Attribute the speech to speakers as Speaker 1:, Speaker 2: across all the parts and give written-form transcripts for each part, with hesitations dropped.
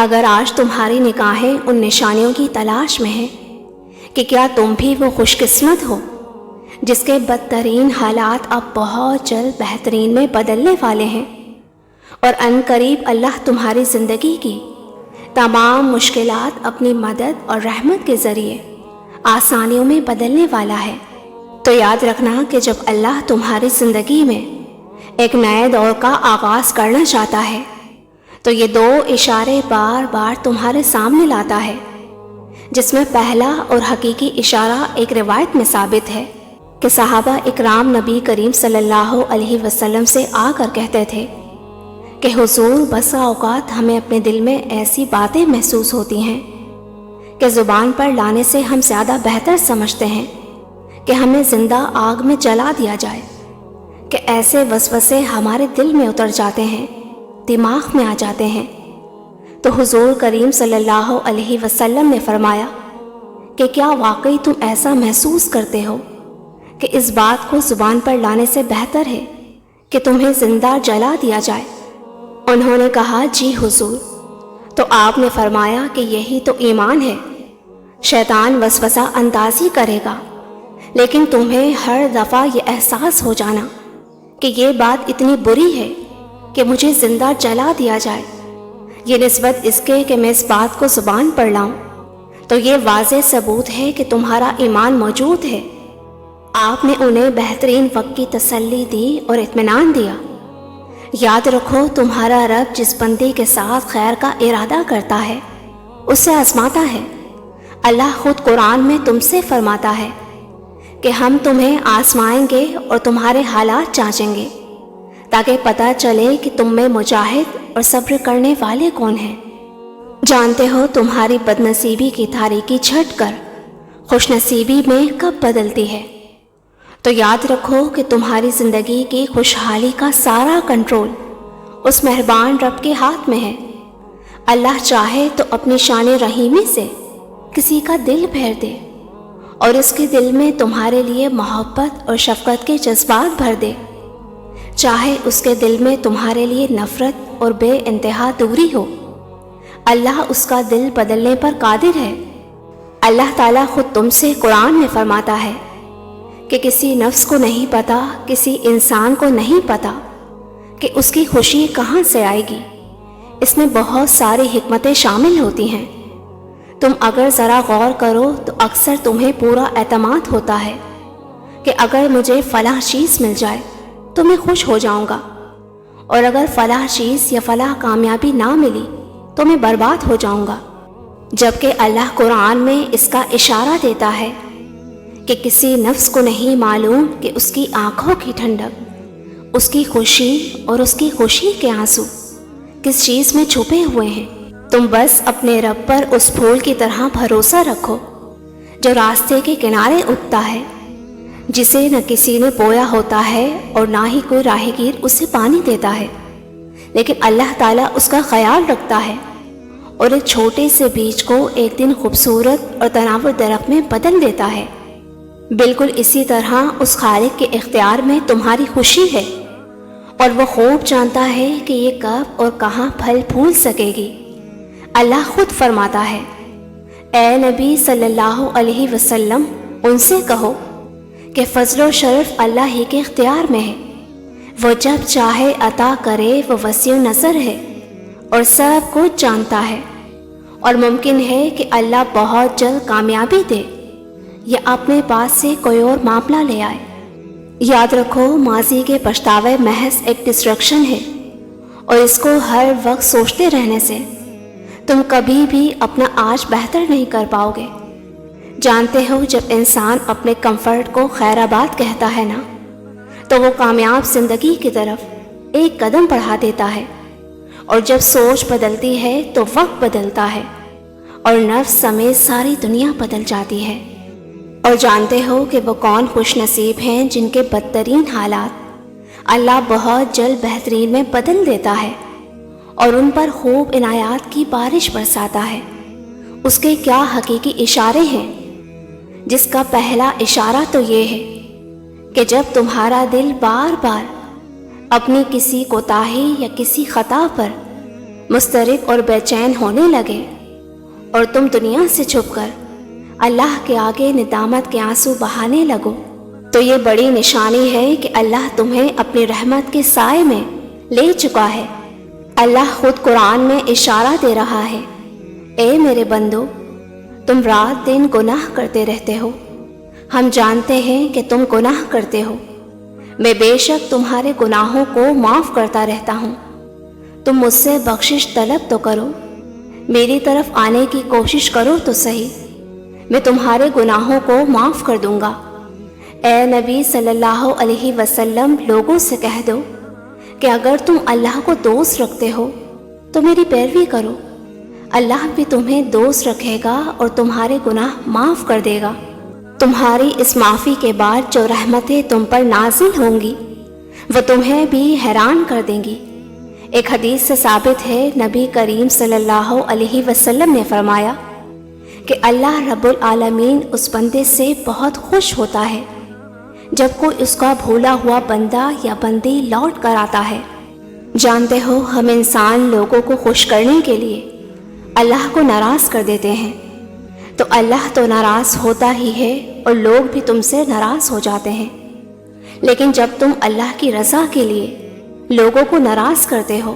Speaker 1: اگر آج تمہاری نگاہیں ان نشانیوں کی تلاش میں ہیں کہ کیا تم بھی وہ خوش قسمت ہو جس کے بدترین حالات اب بہت جلد بہترین میں بدلنے والے ہیں، اور ان قریب اللہ تمہاری زندگی کی تمام مشکلات اپنی مدد اور رحمت کے ذریعے آسانیوں میں بدلنے والا ہے، تو یاد رکھنا کہ جب اللہ تمہاری زندگی میں ایک نئے دور کا آغاز کرنا چاہتا ہے تو یہ دو اشارے بار بار تمہارے سامنے لاتا ہے، جس میں پہلا اور حقیقی اشارہ ایک روایت میں ثابت ہے کہ صحابہ اکرام نبی کریم صلی اللہ علیہ وسلم سے آ کر کہتے تھے کہ حضور، بسا اوقات ہمیں اپنے دل میں ایسی باتیں محسوس ہوتی ہیں کہ زبان پر لانے سے ہم زیادہ بہتر سمجھتے ہیں کہ ہمیں زندہ آگ میں جلا دیا جائے، کہ ایسے وسوسے ہمارے دل میں اتر جاتے ہیں، دماغ میں آ جاتے ہیں۔ تو حضور کریم صلی اللہ علیہ وسلم نے فرمایا کہ کیا واقعی تم ایسا محسوس کرتے ہو کہ اس بات کو زبان پر لانے سے بہتر ہے کہ تمہیں زندہ جلا دیا جائے؟ انہوں نے کہا، جی حضور۔ تو آپ نے فرمایا کہ یہی تو ایمان ہے۔ شیطان وسوسہ اندازی کرے گا، لیکن تمہیں ہر دفعہ یہ احساس ہو جانا کہ یہ بات اتنی بری ہے کہ مجھے زندہ جلا دیا جائے، یہ نسبت اس کے کہ میں اس بات کو زبان پر لاؤں، تو یہ واضح ثبوت ہے کہ تمہارا ایمان موجود ہے۔ آپ نے انہیں بہترین وقت کی تسلی دی اور اطمینان دیا۔ یاد رکھو، تمہارا رب جس بندے کے ساتھ خیر کا ارادہ کرتا ہے اسے آزماتا ہے۔ اللہ خود قرآن میں تم سے فرماتا ہے کہ ہم تمہیں آزمائیں گے اور تمہارے حالات جانچیں گے تاکہ پتہ چلے کہ تم میں مجاہد اور صبر کرنے والے کون ہیں۔ جانتے ہو تمہاری بدنصیبی کی تاریکی چھٹ کر خوش نصیبی میں کب بدلتی ہے، تو یاد رکھو کہ تمہاری زندگی کی خوشحالی کا سارا کنٹرول اس مہربان رب کے ہاتھ میں ہے۔ اللہ چاہے تو اپنی شان رحیمی سے کسی کا دل پھیر دے اور اس کے دل میں تمہارے لیے محبت اور شفقت کے جذبات بھر دے، چاہے اس کے دل میں تمہارے لیے نفرت اور بے انتہا دوری ہو، اللہ اس کا دل بدلنے پر قادر ہے۔ اللہ تعالیٰ خود تم سے قرآن میں فرماتا ہے کہ کسی نفس کو نہیں پتا، کسی انسان کو نہیں پتا کہ اس کی خوشی کہاں سے آئے گی، اس میں بہت ساری حکمتیں شامل ہوتی ہیں۔ تم اگر ذرا غور کرو تو اکثر تمہیں پورا اعتماد ہوتا ہے کہ اگر مجھے فلاں چیز مل جائے تو میں خوش ہو جاؤں گا، اور اگر فلاں چیز یا فلاں کامیابی نہ ملی تو میں برباد ہو جاؤں گا، جبکہ اللہ قرآن میں اس کا اشارہ دیتا ہے کہ کسی نفس کو نہیں معلوم کہ اس کی آنکھوں کی ٹھنڈک، اس کی خوشی اور اس کی خوشی کے آنسو کس چیز میں چھپے ہوئے ہیں۔ تم بس اپنے رب پر اس پھول کی طرح بھروسہ رکھو جو راستے کے کنارے اگتا ہے، جسے نہ کسی نے بویا ہوتا ہے اور نہ ہی کوئی راہ گیر اسے پانی دیتا ہے، لیکن اللہ تعالیٰ اس کا خیال رکھتا ہے اور ایک چھوٹے سے بیج کو ایک دن خوبصورت اور تناور درخت میں بدل دیتا ہے۔ بالکل اسی طرح اس خالق کے اختیار میں تمہاری خوشی ہے، اور وہ خوب جانتا ہے کہ یہ کب اور کہاں پھل پھول سکے گی۔ اللہ خود فرماتا ہے، اے نبی صلی اللہ علیہ وسلم، ان سے کہو کہ فضل و شرف اللہ ہی کے اختیار میں ہے، وہ جب چاہے عطا کرے، وہ وسیع نظر ہے اور سب کچھ جانتا ہے، اور ممکن ہے کہ اللہ بہت جلد کامیابی دے یا اپنے پاس سے کوئی اور معاملہ لے آئے۔ یاد رکھو، ماضی کے پچھتاوے محض ایک ڈسٹریکشن ہے، اور اس کو ہر وقت سوچتے رہنے سے تم کبھی بھی اپنا آج بہتر نہیں کر پاؤ گے۔ جانتے ہو، جب انسان اپنے کمفرٹ کو خیر آباد کہتا ہے نا، تو وہ کامیاب زندگی کی طرف ایک قدم بڑھا دیتا ہے، اور جب سوچ بدلتی ہے تو وقت بدلتا ہے اور نفس سمیت ساری دنیا بدل جاتی ہے۔ اور جانتے ہو کہ وہ کون خوش نصیب ہیں جن کے بدترین حالات اللہ بہت جلد بہترین میں بدل دیتا ہے اور ان پر خوب عنایات کی بارش برساتا ہے۔ اس کے کیا حقیقی اشارے ہیں، جس کا پہلا اشارہ تو یہ ہے کہ جب تمہارا دل بار بار اپنی کسی کوتاہی یا کسی خطا پر مضطرب اور بے چین ہونے لگے اور تم دنیا سے چھپ کر اللہ کے آگے ندامت کے آنسو بہانے لگو، تو یہ بڑی نشانی ہے کہ اللہ تمہیں اپنی رحمت کے سائے میں لے چکا ہے۔ اللہ خود قرآن میں اشارہ دے رہا ہے، اے میرے بندو، تم رات دن گناہ کرتے رہتے ہو، ہم جانتے ہیں کہ تم گناہ کرتے ہو، میں بے شک تمہارے گناہوں کو معاف کرتا رہتا ہوں، تم مجھ سے بخشش طلب تو کرو، میری طرف آنے کی کوشش کرو تو صحیح، میں تمہارے گناہوں کو معاف کر دوں گا۔ اے نبی صلی اللہ علیہ وسلم، لوگوں سے کہہ دو کہ اگر تم اللہ کو دوست رکھتے ہو تو میری پیروی کرو، اللہ بھی تمہیں دوست رکھے گا اور تمہارے گناہ معاف کر دے گا۔ تمہاری اس معافی کے بعد جو رحمتیں تم پر نازل ہوں گی وہ تمہیں بھی حیران کر دیں گی۔ ایک حدیث سے ثابت ہے، نبی کریم صلی اللہ علیہ وسلم نے فرمایا کہ اللہ رب العالمین اس بندے سے بہت خوش ہوتا ہے جب کوئی اس کا بھولا ہوا بندہ یا بندی لوٹ کر آتا ہے۔ جانتے ہو، ہم انسان لوگوں کو خوش کرنے کے لیے اللہ کو ناراض کر دیتے ہیں، تو اللہ تو ناراض ہوتا ہی ہے اور لوگ بھی تم سے ناراض ہو جاتے ہیں، لیکن جب تم اللہ کی رضا کے لیے لوگوں کو ناراض کرتے ہو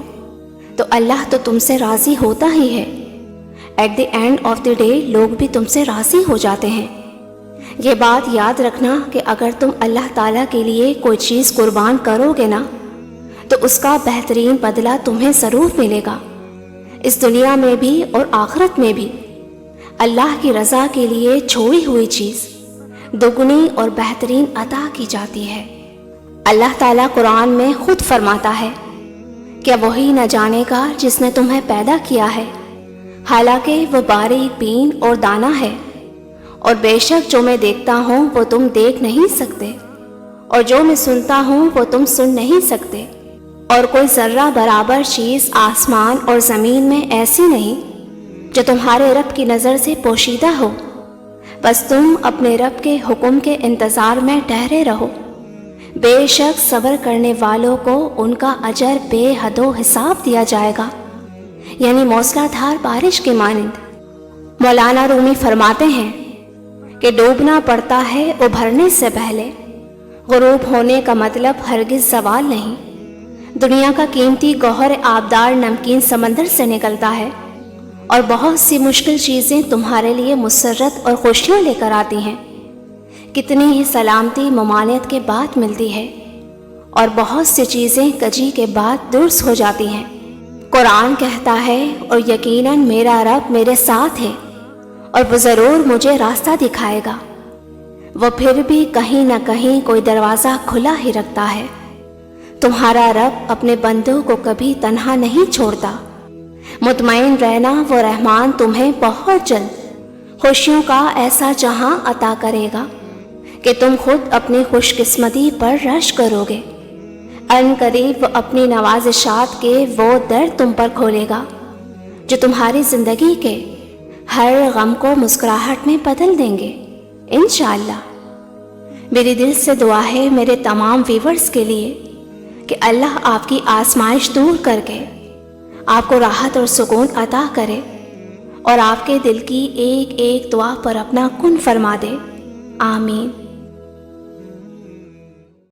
Speaker 1: تو اللہ تو تم سے راضی ہوتا ہی ہے۔ At the end of the day لوگ بھی تم سے راضی ہو جاتے ہیں۔ یہ بات یاد رکھنا کہ اگر تم اللہ تعالیٰ کے لیے کوئی چیز قربان کرو گے نا تو اس کا بہترین بدلہ تمہیں ضرور ملے گا، اس دنیا میں بھی اور آخرت میں بھی۔ اللہ کی رضا کے لیے چھوڑی ہوئی چیز دگنی اور بہترین عطا کی جاتی ہے۔ اللہ تعالیٰ قرآن میں خود فرماتا ہے، کیا وہی نہ جانے گا جس نے تمہیں پیدا کیا ہے، حالانکہ وہ باریک بین اور دانا ہے، اور بے شک جو میں دیکھتا ہوں وہ تم دیکھ نہیں سکتے، اور جو میں سنتا ہوں وہ تم سن نہیں سکتے، اور کوئی ذرہ برابر چیز آسمان اور زمین میں ایسی نہیں جو تمہارے رب کی نظر سے پوشیدہ ہو، بس تم اپنے رب کے حکم کے انتظار میں ٹھہرے رہو، بے شک صبر کرنے والوں کو ان کا اجر بے حد و حساب دیا جائے گا، یعنی موسلا دھار بارش کے مانند۔ مولانا رومی فرماتے ہیں کہ ڈوبنا پڑتا ہے ابھرنے سے پہلے، غروب ہونے کا مطلب ہرگز زوال نہیں۔ دنیا کا قیمتی گوہر آبدار نمکین سمندر سے نکلتا ہے، اور بہت سی مشکل چیزیں تمہارے لیے مسرت اور خوشیاں لے کر آتی ہیں، کتنی ہی سلامتی ممانعت کے بعد ملتی ہے، اور بہت سی چیزیں کجی کے بعد درست ہو جاتی ہیں۔ قرآن کہتا ہے، اور یقیناً میرا رب میرے ساتھ ہے اور وہ ضرور مجھے راستہ دکھائے گا، وہ پھر بھی کہیں نہ کہیں کوئی دروازہ کھلا ہی رکھتا ہے۔ تمہارا رب اپنے بندوں کو کبھی تنہا نہیں چھوڑتا، مطمئن رہنا، وہ رحمان تمہیں بہت جلد خوشیوں کا ایسا جہاں عطا کرے گا کہ تم خود اپنی خوش قسمتی پر رش کرو گے۔ ان قریب وہ اپنی نوازشات کے وہ در تم پر کھولے گا جو تمہاری زندگی کے ہر غم کو مسکراہٹ میں بدل دیں گے انشاءاللہ۔ میری دل سے دعا ہے میرے تمام ویورز کے لیے کہ اللہ آپ کی آزمائش دور کر کے آپ کو راحت اور سکون عطا کرے، اور آپ کے دل کی ایک ایک دعا پر اپنا کن فرما دے۔ آمین۔